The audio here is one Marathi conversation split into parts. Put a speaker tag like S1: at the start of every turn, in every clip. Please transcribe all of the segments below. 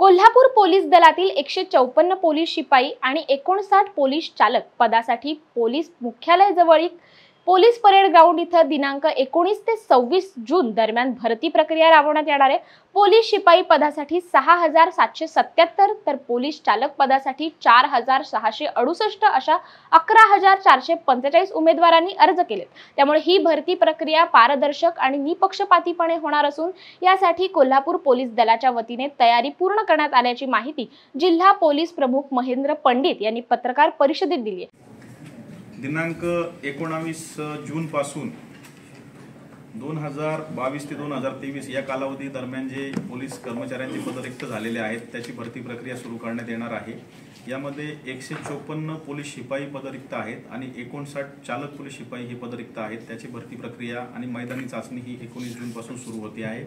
S1: कोल्हापूर पोलीस दलातील 154 पोलीस शिपाई आणि 59 पोलीस चालक पदासाठी पोलीस मुख्यालय जवळील पोलीस परेड ग्राउंड इथं दिनांक 19 ते 26 जून दरम्यान भरती प्रक्रिया राबवण्यात येणार आहे। पोलीस शिपाई पदासाठी 6777 तर पोलीस चालक पदासाठी 4668 अशा 11445 उमेदवारांनी अर्ज केलेत। त्यामुळे ही भरती प्रक्रिया पारदर्शक आणि निपक्षपातीपणे होणार असून यासाठी कोल्हापूर पोलीस दलाच्या वतीने तयारी पूर्ण करण्यात आल्याची माहिती जिल्हा पोलीस प्रमुख महेंद्र पंडित यांनी पत्रकार परिषदेत दिली आहे।
S2: दिनांक 19 जून पासून 2022 ते 2023 या कालावधी दरम्यान जे पोलीस कर्मचाऱ्यांचे पद रिक्त झालेले आहेत त्याची भरती प्रक्रिया सुरू करण्यात येणार आहे। यामध्ये 154 पोलीस शिपाई पद रिक्त आहेत आणि 59 चालक पोलीस शिपाई ही पद रिक्त आहेत। त्याची भरती प्रक्रिया आणि मैदानी चाचणी ही 19 जून पासून सुरू होते आहे।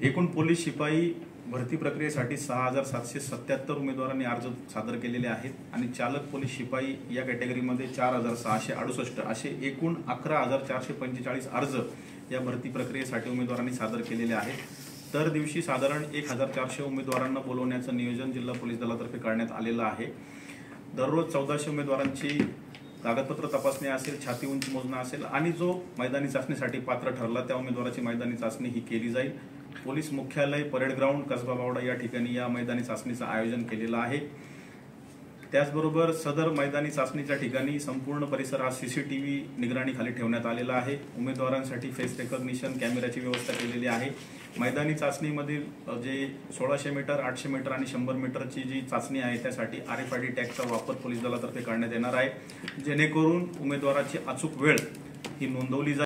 S2: एकूण पोलीस शिपाई भरती प्रक्रियेसाठी 6777 उमेदवारांनी अर्ज सादर केलेले आहेत आणि चालक पोलीस शिपाई या कॅटेगरीमध्ये 4668 असे एकूण 11445 अर्ज या भरती प्रक्रियेसाठी उमेदवारांनी सादर केलेले आहेत। तर दिवशी साधारण 1400 उमेदवारांना बोलवण्याचं नियोजन जिल्हा पोलीस दलातर्फे करण्यात आलेलं आहे। दररोज 1400 उमेदवारांची कागदपत्र तपासणी असेल, छाती उंची मोजणं असेल आणि जो मैदानी चाचणीसाठी पात्र ठरला त्या उमेदवाराची मैदानी चाचणी ही केली जाईल। पोलीस मुख्यालय परेड ग्राउंड कसबा बावडा या ठिकाणी या मैदानी चाचणीचं आयोजन केलेलं आहे। त्याचबरोबर सदर मैदानी चाचणीच्या ठिकाणी संपूर्ण परिसर हा सीसीटीव्ही निगराणीखाली ठेवण्यात आलेला आहे। उमेदवारांसाठी फेस रेकॉग्निशन कॅमेऱ्याची व्यवस्था केलेली आहे। मैदानी चाचणीमधील जे 1600 मीटर, 800 मीटर आणि 100 मीटरची जी चाचणी आहे त्यासाठी RFID टॅगचा वापर पोलीस दलातर्फे करण्यात येणार आहे, जेणेकरून उमेदवाराची अचूक वेळ ही नोंदवली जाईल।